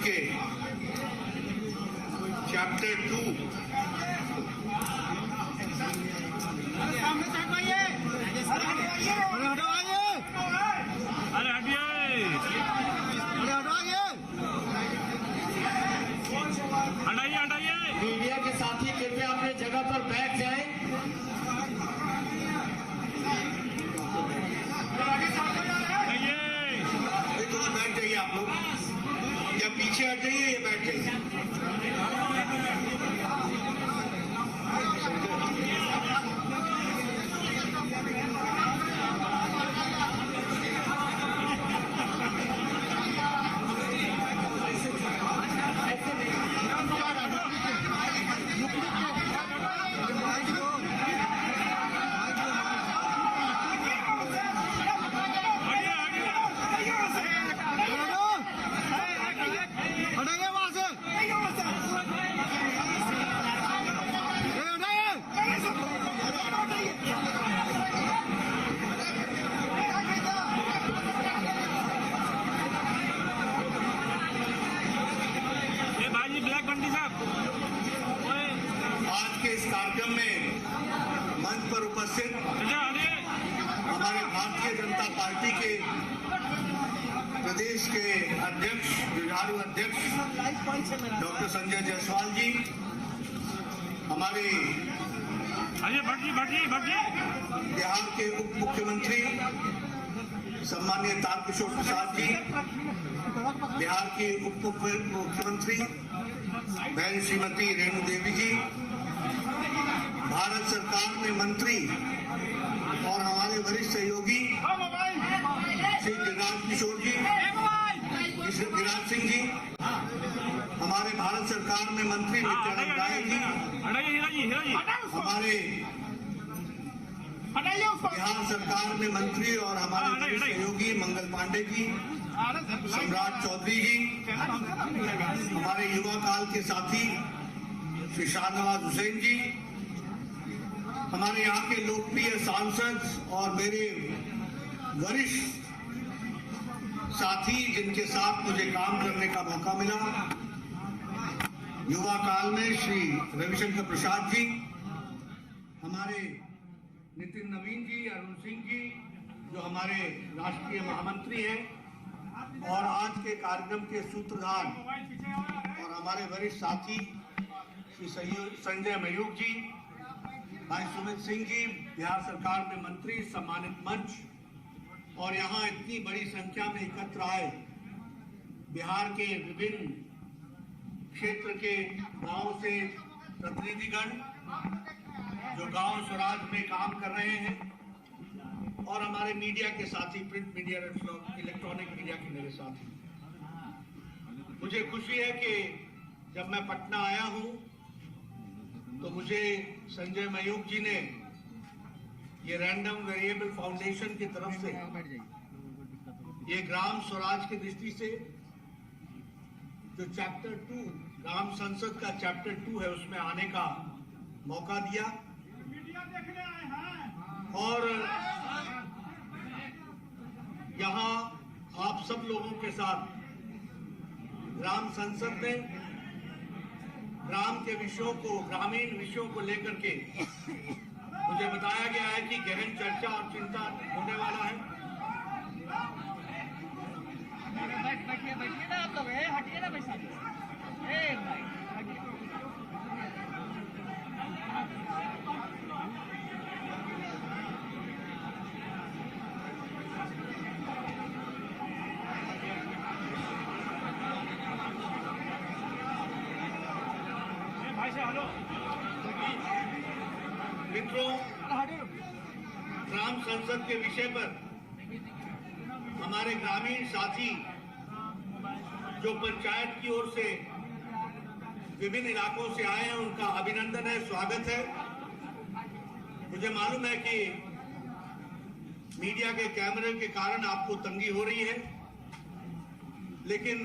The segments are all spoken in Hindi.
के चैप्टर 2 मीडिया के साथी कृपया अपने जगह पर बैठ जाएं। तो बैठ जाइए आप लोग, या पीछे हट जाइए या बैठ जाइए। आज के इस कार्यक्रम में मंच पर उपस्थित हमारे भारतीय जनता पार्टी के प्रदेश के अध्यक्ष, जुझारू अध्यक्ष डॉक्टर संजय जायसवाल जी, हमारे बिहार के उप मुख्यमंत्री सम्माननीय तारकिशोर प्रसाद जी, बिहार की उप मुख्यमंत्री बहन श्रीमती रेणु देवी जी, भारत सरकार में मंत्री और हमारे वरिष्ठ सहयोगी श्री गिरिराज किशोर जी, श्री गिरिराज सिंह जी, हमारे भारत सरकार में मंत्री नित्यानंद राय जी, हमारे बिहार सरकार में मंत्री और हमारे वरिष्ठ सहयोगी मंगल पांडे जी, सम्राट चौधरी जी, हमारे युवा काल के साथी श्री शाहनवाज हुसैन जी, हमारे यहाँ के लोकप्रिय सांसद और मेरे वरिष्ठ साथी जिनके साथ मुझे काम करने का मौका मिला, युवा काल में श्री रविशंकर प्रसाद जी, हमारे नितिन नवीन जी, अरुण सिंह जी जो हमारे राष्ट्रीय महामंत्री हैं, और आज के कार्यक्रम के सूत्रधार और हमारे वरिष्ठ साथी श्री संजय मयूख जी, भाई सुमित सिंह जी, बिहार सरकार में मंत्री, सम्मानित मंच, और यहाँ इतनी बड़ी संख्या में एकत्र आए बिहार के विभिन्न क्षेत्र के गांव से प्रतिनिधिगण जो गांव स्वराज में काम कर रहे हैं, और हमारे मीडिया के साथी, प्रिंट मीडिया, इलेक्ट्रॉनिक मीडिया के मेरे साथी। मुझे खुशी है कि जब मैं पटना आया हूं तो मुझे संजय मयूख जी ने ये रैंडम वेरिएबल फाउंडेशन की तरफ से ये ग्राम स्वराज की दृष्टि से जो चैप्टर 2 ग्राम संसद का चैप्टर 2 है उसमें आने का मौका दिया, और यहाँ आप सब लोगों के साथ ग्राम संसद में ग्राम के विषयों को, ग्रामीण विषयों को लेकर के मुझे बताया गया है कि गहन चर्चा और चिंता होने वाला है। बैठिए ना आप लोग, हटिए ना पैसा मित्रों, ग्राम संसद के विषय पर हमारे ग्रामीण साथी जो पंचायत की ओर से विभिन्न इलाकों से आए हैं उनका अभिनंदन है, स्वागत है। मुझे मालूम है कि मीडिया के कैमरे के कारण आपको तंगी हो रही है, लेकिन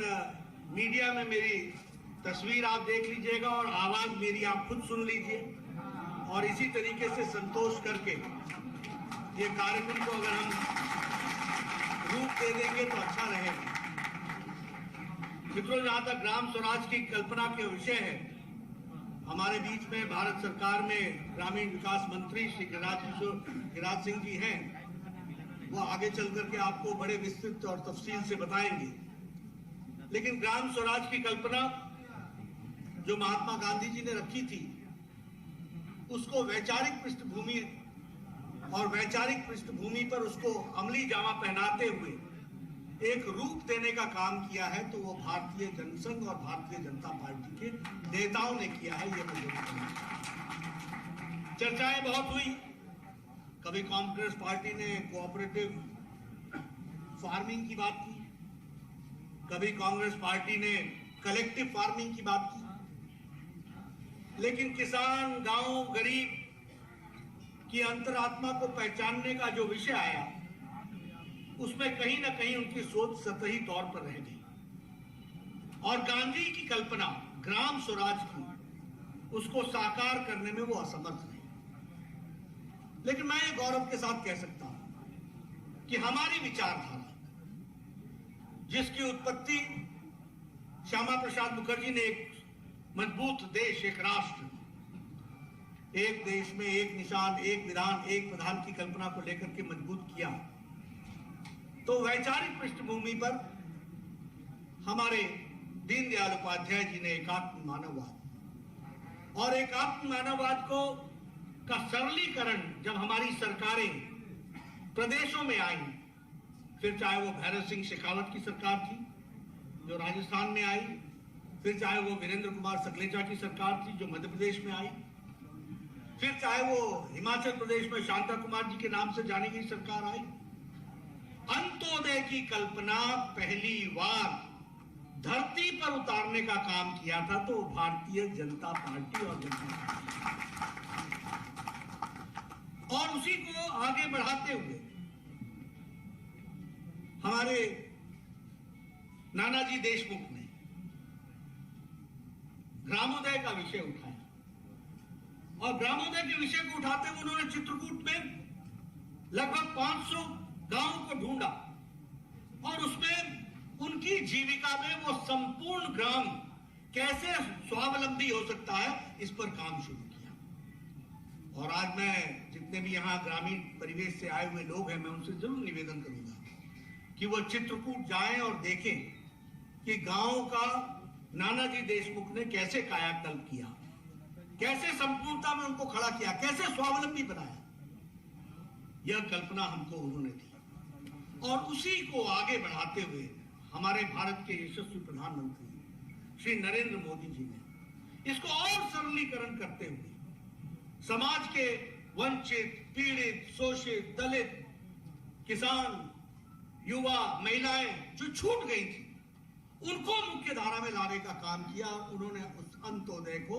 मीडिया में मेरी तस्वीर आप देख लीजिएगा और आवाज मेरी आप खुद सुन लीजिए, और इसी तरीके से संतोष करके ये कार्यक्रम को अगर हम रूप दे देंगे तो अच्छा रहेगा। मित्रों, जहां तक ग्राम स्वराज की कल्पना के विषय है, हमारे बीच में भारत सरकार में ग्रामीण विकास मंत्री श्री गिरिराज सिंह जी हैं। वो आगे चल करके आपको बड़े विस्तृत और तफसील से बताएंगे। लेकिन ग्राम स्वराज की कल्पना जो महात्मा गांधी जी ने रखी थी, उसको वैचारिक पृष्ठभूमि पर उसको अमली जामा पहनाते हुए एक रूप देने का काम किया है, तो वो भारतीय जनसंघ और भारतीय जनता पार्टी के नेताओं ने किया है। ये मुझे चर्चाएं बहुत हुई। कभी कांग्रेस पार्टी ने कोऑपरेटिव फार्मिंग की बात की, कभी कांग्रेस पार्टी ने कलेक्टिव फार्मिंग की बात की। लेकिन किसान, गांव, गरीब की अंतरात्मा को पहचानने का जो विषय आया, उसमें कहीं ना कहीं उनकी सोच सतही तौर पर रह गई और गांधी की कल्पना ग्राम स्वराज की, उसको साकार करने में वो असमर्थ रहे। लेकिन मैं ये गौरव के साथ कह सकता हूं कि हमारी विचारधारा, जिसकी उत्पत्ति श्यामा प्रसाद मुखर्जी ने एक मजबूत देश, एक राष्ट्र, एक देश में एक निशान, एक विधान, एक प्रधान की कल्पना को लेकर के मजबूत किया, तो वैचारिक पृष्ठभूमि पर हमारे दीनदयाल उपाध्याय जी ने एकात्म मानववाद और एकात्म मानववाद को का सरलीकरण जब हमारी सरकारें प्रदेशों में आई, फिर चाहे वो भैरव सिंह शेखावत की सरकार थी जो राजस्थान में आई, फिर चाहे वो वीरेंद्र कुमार सकलेचा की सरकार थी जो मध्य प्रदेश में आई, फिर चाहे वो हिमाचल प्रदेश में शांता कुमार जी के नाम से जानी गई सरकार आई, अंत्योदय की कल्पना पहली बार धरती पर उतारने का काम किया था तो भारतीय जनता पार्टी और जनता पार्टी, और उसी को आगे बढ़ाते हुए हमारे नानाजी देशमुख ने ग्रामोदय का विषय उठाया और ग्रामोदय के विषय को उठाते हुए उन्होंने चित्रकूट में लगभग 500 गांव को ढूंढा और उसमें उनकी जीविका में वो संपूर्ण ग्राम कैसे स्वावलंबी हो सकता है, इस पर काम शुरू किया। और आज मैं जितने भी यहाँ ग्रामीण परिवेश से आए हुए लोग हैं, मैं उनसे जरूर निवेदन करूंगा कि वो चित्रकूट जाएं और देखें कि गांव का नानाजी देशमुख ने कैसे कायाकल्प किया, कैसे संपूर्णता में उनको खड़ा किया, कैसे स्वावलंबी बनाया। यह कल्पना हमको उन्होंने दी और उसी को आगे बढ़ाते हुए हमारे भारत के यशस्वी प्रधानमंत्री श्री नरेंद्र मोदी जी ने इसको और सरलीकरण करते हुए समाज के वंचित, पीड़ित, शोषित, दलित, किसान, युवा, महिलाएं जो छूट गई थी, उनको मुख्य धारा में लाने का काम किया। उन्होंने उस अंत्योदय को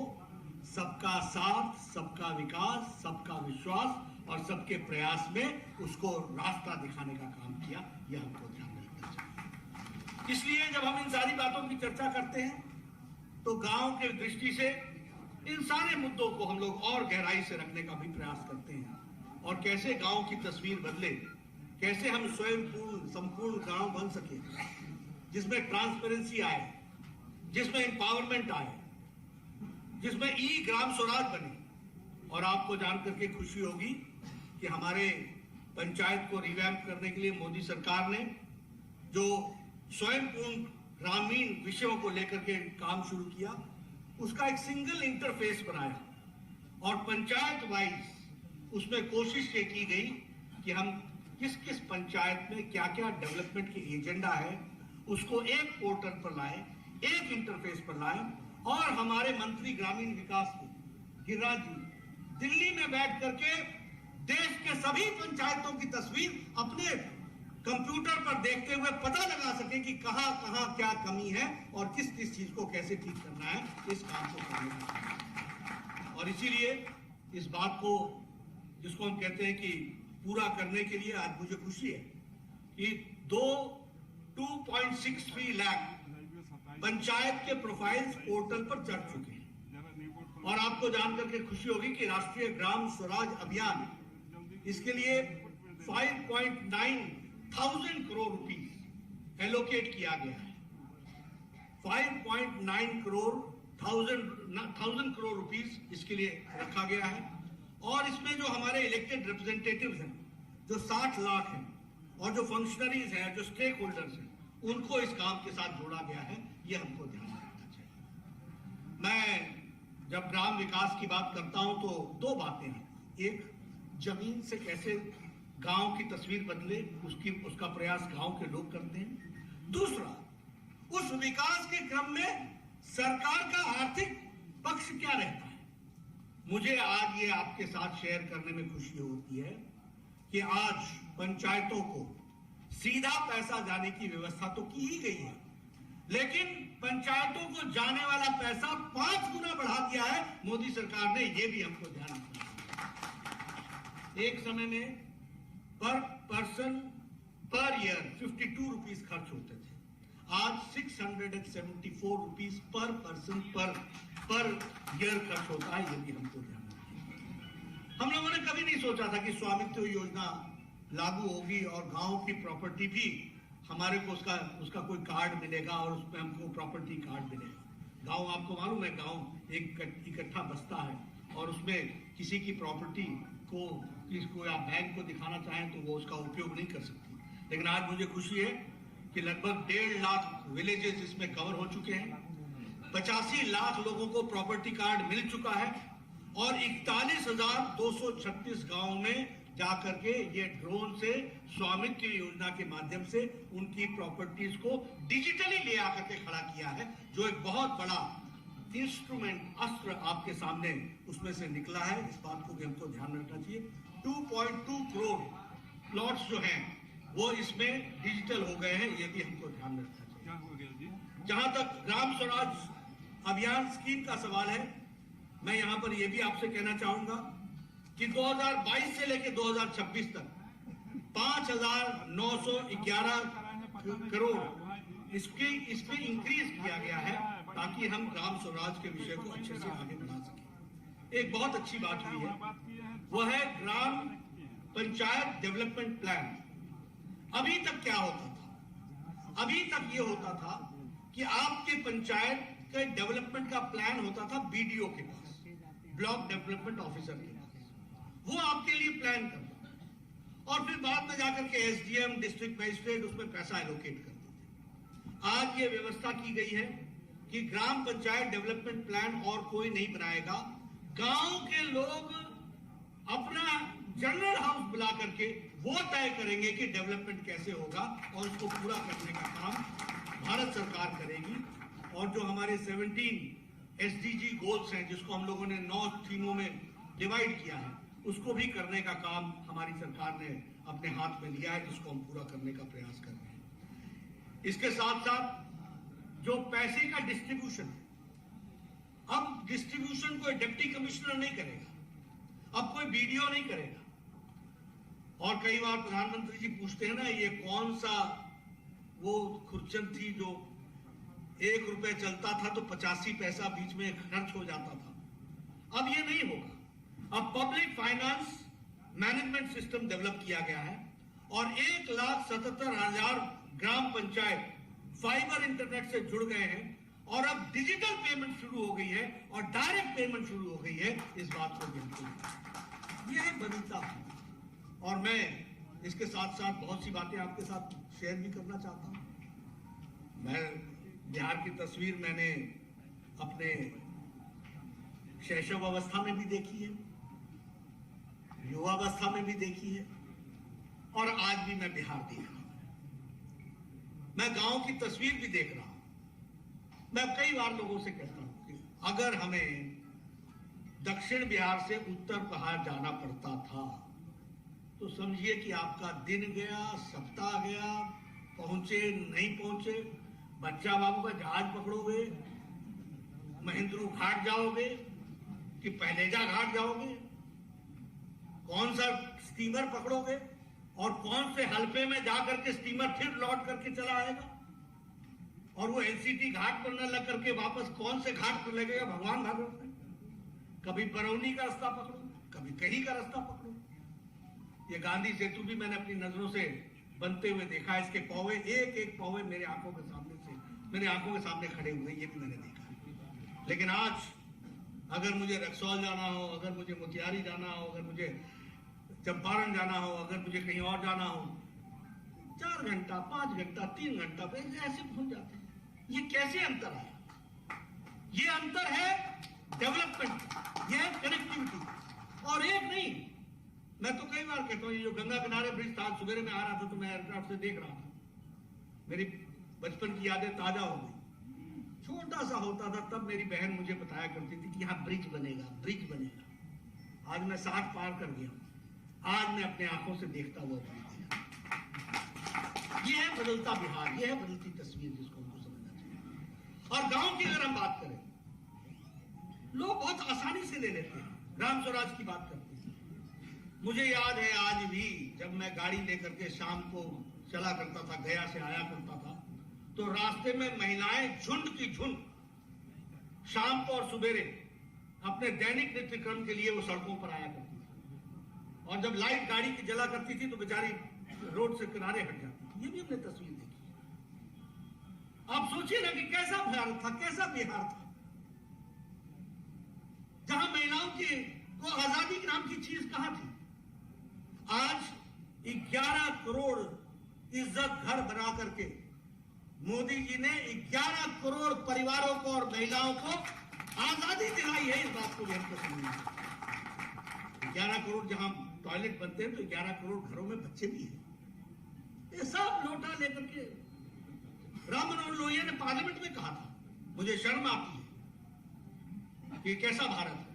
सबका साथ, सबका विकास, सबका विश्वास और सबके प्रयास में उसको रास्ता दिखाने का काम किया। यह हमको ध्यान रखना चाहिए। इसलिए जब हम इन सारी बातों की चर्चा करते हैं तो गांव के दृष्टि से इन सारे मुद्दों को हम लोग और गहराई से रखने का भी प्रयास करते हैं और कैसे गांव की तस्वीर बदले, कैसे हम स्वयं संपूर्ण गांव बन सके, जिसमें ट्रांसपेरेंसी आए, जिसमें एम्पावरमेंट आए, जिसमें ई ग्राम स्वराज बने। और आपको जानकर के खुशी होगी कि हमारे पंचायत को रिवैम्प करने के लिए मोदी सरकार ने जो स्वयंपूर्ण ग्रामीण विषयों को लेकर के काम शुरू किया, उसका एक सिंगल इंटरफेस बनाया और पंचायत वाइज उसमें कोशिश ये की गई कि हम किस किस पंचायत में क्या क्या डेवलपमेंट के एजेंडा है उसको एक पोर्टल पर लाए, एक इंटरफेस पर लाए। और हमारे मंत्री ग्रामीण विकास के गिरिराज जी दिल्ली में बैठ करके देश के सभी पंचायतों की तस्वीर अपने कंप्यूटर पर देखते हुए पता लगा सके कि कहां कहां क्या कमी है और किस किस चीज को कैसे ठीक करना है, इस काम को करने का। और इसीलिए इस बात को, जिसको हम कहते हैं कि पूरा करने के लिए आज मुझे खुशी है कि 2.63 लाख पंचायत के प्रोफाइल्स पोर्टल पर चढ़ चुके हैं। और आपको जानकर के खुशी होगी कि राष्ट्रीय ग्राम स्वराज अभियान, इसके लिए 5.9 थाउजेंड करोड़ रुपीस एलोकेट किया गया है। 5.9 करोड़ 1000 करोड़ रुपीस इसके लिए रखा गया है। और इसमें जो हमारे इलेक्टेड रिप्रेजेंटेटिव्स हैं, जो 60 लाख हैं, और जो फंक्शनरीज हैं, जो स्टेक होल्डर्स हैं, उनको इस काम के साथ जोड़ा गया है। ये हमको ध्यान रखना चाहिए। मैं जब ग्राम विकास की बात करता हूं तो दो बातें हैं। एक, जमीन से कैसे गांव की तस्वीर बदले, उसका प्रयास गांव के लोग करते हैं। दूसरा, उस विकास के क्रम में सरकार का आर्थिक पक्ष क्या रहता है। मुझे आज ये आपके साथ शेयर करने में खुशी होती है कि आज पंचायतों को सीधा पैसा जाने की व्यवस्था तो की ही गई है, लेकिन पंचायतों को जाने वाला पैसा 5 गुना बढ़ा दिया है मोदी सरकार ने। ये भी हमको ध्यान रखना है। एक समय में पर पर्सन पर ईयर 52 रुपीस खर्च होते थे, आज 674 रुपीस पर पर्सन पर ईयर खर्च होता है। ये भी हमको ध्यान रखना है। हम लोगों ने कभी नहीं सोचा था कि स्वामित्व योजना लागू होगी और गांव की प्रॉपर्टी भी हमारे को उसका कोई कार्ड मिलेगा और उसमें हमको प्रॉपर्टी कार्ड मिलेगा। गांव, आपको मालूम है, गांव एक इकट्ठा बस्ता है और उसमें किसी की प्रॉपर्टी को किसको या बैंक को दिखाना चाहें तो वो उसका उपयोग नहीं कर सकती। लेकिन आज मुझे खुशी है कि लगभग 1.5 लाख विलेजेस इसमें कवर हो चुके हैं, 85 लाख लोगों को प्रॉपर्टी कार्ड मिल चुका है और 41,236 गांव में जाकर के ये ड्रोन से स्वामित्व योजना के माध्यम से उनकी प्रॉपर्टीज को डिजिटली ले आकर के खड़ा किया है, जो एक बहुत बड़ा इंस्ट्रूमेंट, अस्त्र आपके सामने उसमें से निकला है। इस बात को भी हमको ध्यान रखना चाहिए। 2.2 करोड़ प्लॉट्स जो हैं वो इसमें डिजिटल हो गए हैं। ये भी हमको ध्यान रखना चाहिए। जहां तक ग्राम स्वराज अभियान स्कीम का सवाल है, मैं यहां पर यह भी आपसे कहना चाहूंगा कि 2022 से लेकर 2026 तक 5,911 करोड़ इसमें इंक्रीज किया गया है ताकि हम ग्राम स्वराज के विषय को अच्छे से आगे बढ़ा सकें। एक बहुत अच्छी बात हुई है, वह है ग्राम पंचायत डेवलपमेंट प्लान। अभी तक क्या होता था? अभी तक ये होता था कि आपके पंचायत के डेवलपमेंट का प्लान होता था बीडीओ के पास, ब्लॉक डेवलपमेंट ऑफिसर के पास। वो आपके लिए प्लान करता था और फिर बाद में जाकर के एसडीएम, डिस्ट्रिक्ट मजिस्ट्रेट उसमें पैसा एलोकेट करते थे। आज ये व्यवस्था की गई है कि ग्राम पंचायत डेवलपमेंट प्लान और कोई नहीं बनाएगा। गांव के लोग अपना जनरल हाउस बुला करके वो तय करेंगे कि डेवलपमेंट कैसे होगा और उसको पूरा करने का काम भारत सरकार करेगी। और जो हमारे 17 एसडीजी गोल्स हैं, जिसको हम लोगों ने 9 थीमों में डिवाइड किया है, उसको भी करने का काम हमारी सरकार ने अपने हाथ में लिया है, जिसको हम पूरा करने का प्रयास कर रहे हैं। इसके साथ साथ जो पैसे का डिस्ट्रीब्यूशन है, अब डिस्ट्रीब्यूशन कोई डिप्टी कमिश्नर नहीं करेगा, अब कोई बीडीओ नहीं करेगा। और कई बार प्रधानमंत्री जी पूछते हैं ना, ये कौन सा वो खुरचन थी जो 1 रुपए चलता था तो 85 पैसा बीच में खर्च हो जाता था। अब ये नहीं होगा। अब public finance management system develop किया गया है और 1,77,000 ग्राम पंचायत फाइबर इंटरनेट से जुड़ गए हैं और अब डिजिटल पेमेंट शुरू हो गई है और डायरेक्ट पेमेंट शुरू हो गई है। इस बात को बिल्कुल यह बनीता है। और मैं इसके साथ साथ बहुत सी बातें आपके साथ शेयर भी करना चाहता हूं। मैं बिहार की तस्वीर मैंने अपने शैशव अवस्था में भी देखी है, युवावस्था में भी देखी है और आज भी मैं बिहार देख रहा हूं। मैं गांव की तस्वीर भी देख रहा हूं। मैं कई बार लोगों से कहता हूं कि अगर हमें दक्षिण बिहार से उत्तर बिहार जाना पड़ता था तो समझिए कि आपका दिन गया, सप्ताह गया, पहुंचे नहीं पहुंचे, बच्चा बाबू का जहाज पकड़ोगे, महेंद्रू घाट जाओगे कि पहलेजा घाट जाओगे, कौन सा स्टीमर पकड़ोगे और कौन से हल्फे में जाकर के स्टीमर फिर लौट करके चला आएगा और वो एलसीटी घाट पर न लग करके वापस कौन से घाट पर लगेगा भगवान भागवत में। कभी बरौनी का रास्ता पकड़ो, कभी कहीं का रास्ता पकड़ो। ये गांधी सेतु भी मैंने अपनी नजरों से बनते हुए देखा। इसके पौवे, एक एक पौवे मेरे आंखों के सामने से मेरे आंखों के सामने खड़े हुए, ये भी मैंने देखा। लेकिन आज अगर मुझे रक्सौल जाना हो, अगर मुझे मोतिहारी जाना हो, अगर मुझे चंपारण जाना हो, अगर मुझे कहीं और जाना हो, 4 घंटा, 5 घंटा, 3 घंटा पे ऐसे पहुंच जाते हैं। ये कैसे अंतर है? ये अंतर है डेवलपमेंट, ये है कनेक्टिविटी। और एक नहीं, मैं तो कई बार कहता हूँ, ये जो गंगा किनारे ब्रिज था, सुबह में आ रहा था तो मैं एयरक्राफ्ट से देख रहा था, मेरी बचपन की यादें ताजा हो गई। छोटा सा होता था तब मेरी बहन मुझे बताया करती थी कि यहाँ ब्रिज बनेगा, ब्रिज बनेगा। आज मैं 60 पार कर गया, आज मैं अपने आंखों से देखता हुआ ब्रिज। ये है बदलता बिहार, ये है बदलती तस्वीर, जिसको हमको समझना चाहिए। और गांव की अगर हम बात करें, लोग बहुत आसानी से ले लेते हैं, ग्राम स्वराज की बात करते हैं। मुझे याद है आज भी, जब मैं गाड़ी लेकर के शाम को चला करता था, गया से आया करता था, तो रास्ते में महिलाएं झुंड की झुंड शाम को और सुबेरे अपने दैनिक नित्य क्रम के लिए वो सड़कों पर आया करती थी। और जब लाइट गाड़ी की जला करती थी तो बेचारी रोड से किनारे हट जाती थी। ये भी हमने तस्वीर देखी। आप सोचिए ना कि कैसा भारत था, कैसा बिहार था, जहां महिलाओं की को आजादी के नाम की चीज कहां थी। आज 11 करोड़ इज्जत घर बना करके मोदी जी ने 11 करोड़ परिवारों को और महिलाओं को आजादी दिलाई है। इस बात को भी हमको समझना है। 11 करोड़ जहां टॉयलेट बनते हैं तो 11 करोड़ घरों में बच्चे भी हैं। ये सब लोटा लेकर के राम मनोहर लोहिया ने पार्लियामेंट में कहा था, मुझे शर्म आती है कि कैसा भारत है,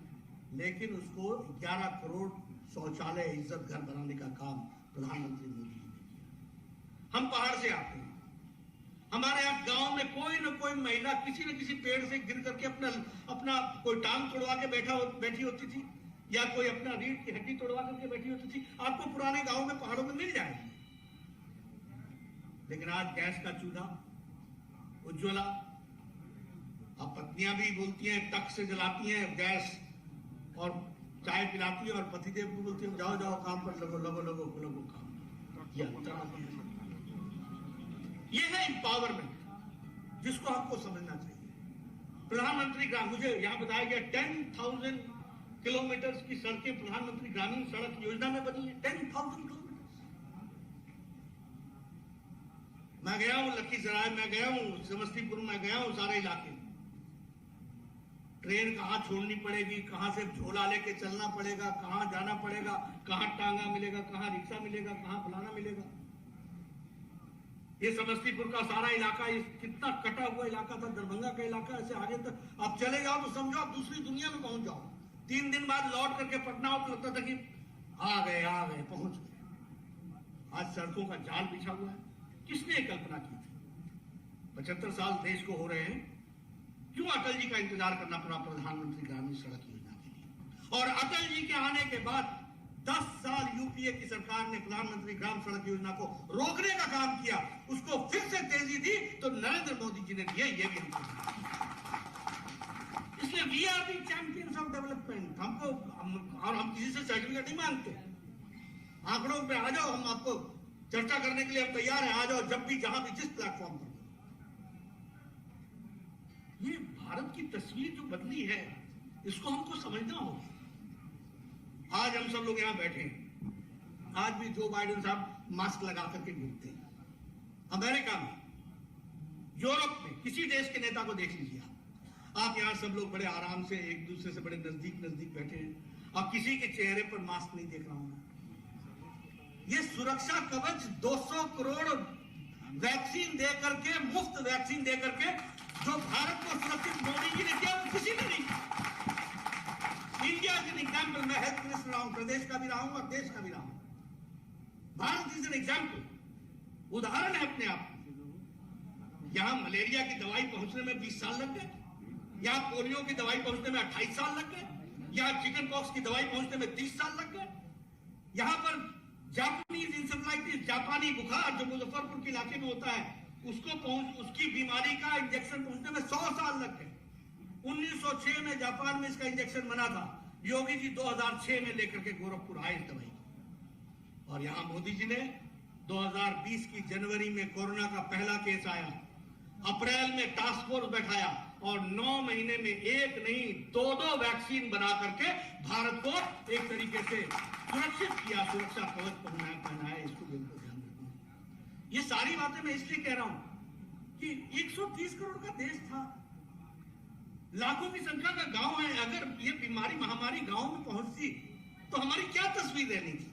लेकिन उसको 11 करोड़ शौचालय इज्जत घर बनाने का काम प्रधानमंत्री मोदी जी ने किया। हम पहाड़ से आते हैं, हमारे यहाँ गांव में कोई न कोई महिला किसी न किसी पेड़ से गिर करके अपना कोई टांग तोड़वा के बैठी होती थी, या कोई अपना रीढ़ की हड्डी तोड़वा करके बैठी होती थी। आपको पुराने गांव में पहाड़ों में मिल जाएगी। लेकिन आज गैस का चूल्हा, उज्ज्वला, अब पत्नियां भी बोलती हैं, टक से जलाती हैं गैस और चाय पिलाती है, और पतिदेव को बोलती है जाओ जाओ काम पर लगो लगो लगो लगो काम। ये है एम्पावरमेंट, जिसको हमको समझना चाहिए। प्रधानमंत्री ग्राम, मुझे यहां बताया गया 10,000 किलोमीटर की सड़कें प्रधानमंत्री ग्रामीण सड़क योजना में बनी है। 10,000 किलोमीटर। मैं गया हूं लखीसराय, मैं गया हूं समस्तीपुर, मैं गया हूं सारे इलाके। ट्रेन कहां छोड़नी पड़ेगी, कहां से झोला लेके चलना पड़ेगा, कहां जाना पड़ेगा, कहां टांगा मिलेगा, कहां रिक्शा मिलेगा, कहां फलाना मिलेगा। ये समस्तीपुर का सारा इलाका, ये कितना कटा हुआ इलाका था, दरभंगा का इलाका, ऐसे आगे तक आप चले जाओ तो समझो आप दूसरी दुनिया में पहुंच जाओ। 3 दिन बाद लौट करके पटना हो तो लगता था कि आ गए पहुंच गए। आज सड़कों का जाल बिछा हुआ है। किसने कल्पना की थी? 75 साल देश को हो रहे हैं, क्यों अटल जी का इंतजार करना पड़ा प्रधानमंत्री ग्रामीण सड़क योजना के लिए? और अटल जी के आने के बाद 10 साल यूपीए की सरकार ने प्रधानमंत्री ग्राम सड़क योजना को रोकने का काम किया, उसको फिर से तेजी दी तो नरेंद्र मोदी जी ने दिया। ये भी हमको, इसलिए we are the champions of development. हमको और हम किसी से सर्टिफिकेट नहीं मांगते। आंकड़ों पे आ जाओ, हम आपको चर्चा करने के लिए हम तैयार हैं। आ जाओ जब भी, जहां भी, जिस प्लेटफॉर्म पर। ये भारत की तस्वीर जो बदली है, इसको हमको समझना होगा। आज हम सब लोग यहां बैठे हैं, आज भी जो बाइडेन साहब मास्क लगा करके घूमते हैं। अमेरिका में, यूरोप में, किसी देश के नेता को देख लीजिए आप यहां सब लोग बड़े आराम से एक दूसरे से बड़े नजदीक बैठे हैं। अब किसी के चेहरे पर मास्क नहीं देख रहा हूं। ये सुरक्षा कवच 200 करोड़ वैक्सीन दे करके, मुफ्त वैक्सीन दे करके जो भारत को सुरक्षित मोदी जी ने किया, वो किसी ने नहीं किया। India is an example. मैं हेल्थ मिनिस्टर रहा हूं, प्रदेश का भी रहा हूं और देश का भी रहा हूं। भारत इज एन एग्जाम्पल, उदाहरण है अपने आप। यहां मलेरिया की दवाई पहुंचने में 20 साल लग गए, यहां पोलियो की दवाई पहुंचने में 28 साल लग गए, यहां चिकन पॉक्स की दवाई पहुंचने में 30 साल लग गए। यहां पर जापानीज इंसेफ्लाइटिस, जापानी बुखार जो मुजफ्फरपुर के इलाके में होता है, उसकी बीमारी का इंजेक्शन पहुंचने में 100 साल लग गए। 1906 में जापान में इसका इंजेक्शन बना था। योगी जी 2006 में लेकर के गोरखपुर आए इस दवाई को। और यहां मोदी जी ने 2020 की जनवरी में कोरोना का पहला केस आया, अप्रैल में टास्क फोर्स बैठाया और 9 महीने में एक नहीं 2 वैक्सीन बना करके भारत को एक तरीके से सुरक्षित किया, सुरक्षा कवच पहनाया। इसको बिल्कुल ध्यान रखना। ये सारी बातें मैं इसलिए कह रहा हूं कि 130 करोड़ का देश था, लाखों की संख्या का गांव है। अगर ये बीमारी महामारी गांव में पहुंचती तो हमारी क्या तस्वीर रहनी थी।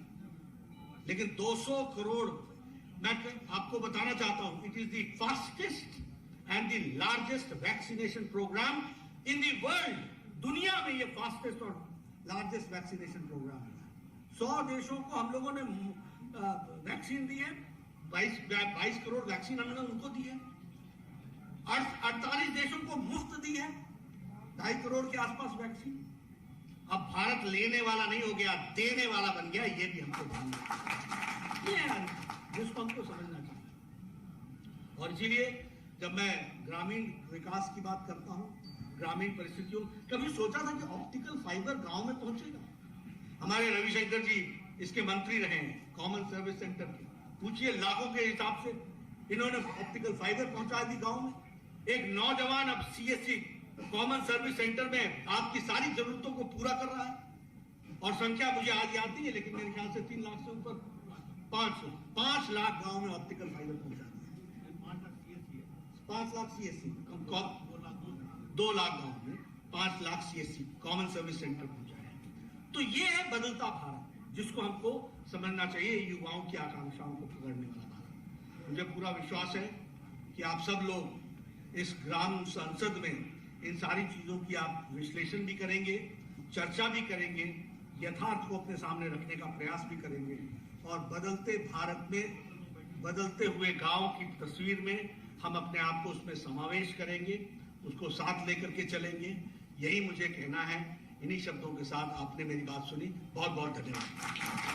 लेकिन 200 करोड़, मैं आपको बताना चाहता हूं, it is the fastest and the largest vaccination programme in the world. दुनिया में ये फास्टेस्ट और लार्जेस्ट वैक्सीनेशन प्रोग्राम है। 100 देशों को हम लोगों ने वैक्सीन दी है, 22 करोड़ वैक्सीन हमने उनको दी है। 48 देशों को मुफ्त दी है, 2.5 करोड़ के आसपास वैक्सीन। अब भारत लेने वाला नहीं हो गया, देने वाला बन गया। ये भी हमको ध्यान रखना, ये है जिसको हमको समझना चाहिए। और इसीलिए जब मैं ग्रामीण विकास की बात करता हूं, ग्रामीण परिस्थितियों, कभी सोचा था कि ऑप्टिकल फाइबर गांव में पहुंचेगा? हमारे रविशंकर जी इसके मंत्री रहे हैं, कॉमन सर्विस सेंटर के। पूछिए, लाखों के हिसाब से इन्होंने ऑप्टिकल फाइबर पहुंचा दी गांव में। एक नौजवान अब सीएससी कॉमन सर्विस सेंटर में आपकी सारी जरूरतों को पूरा कर रहा है। और संख्या मुझे आज याद नहीं है, लेकिन मेरे ख्याल से 3 लाख से ऊपर, 5 लाख गांव में ऑप्टिकल फाइबर पहुंचा दिया। 5 लाख सीएससी, 2 लाख गांव में 5 lakh CSC common service centre पहुंचा है। तो ये है बदलता भारत, जिसको हमको समझना चाहिए, युवाओं की आकांक्षाओं को पकड़ने वाला भारत। मुझे पूरा विश्वास है कि आप सब लोग इस ग्राम संसद में इन सारी चीजों की आप विश्लेषण भी करेंगे, चर्चा भी करेंगे, यथार्थ को अपने सामने रखने का प्रयास भी करेंगे और बदलते भारत में, बदलते हुए गांव की तस्वीर में हम अपने आप को उसमें समावेश करेंगे, उसको साथ लेकर के चलेंगे। यही मुझे कहना है। इन्हीं शब्दों के साथ आपने मेरी बात सुनी। बहुत बहुत धन्यवाद।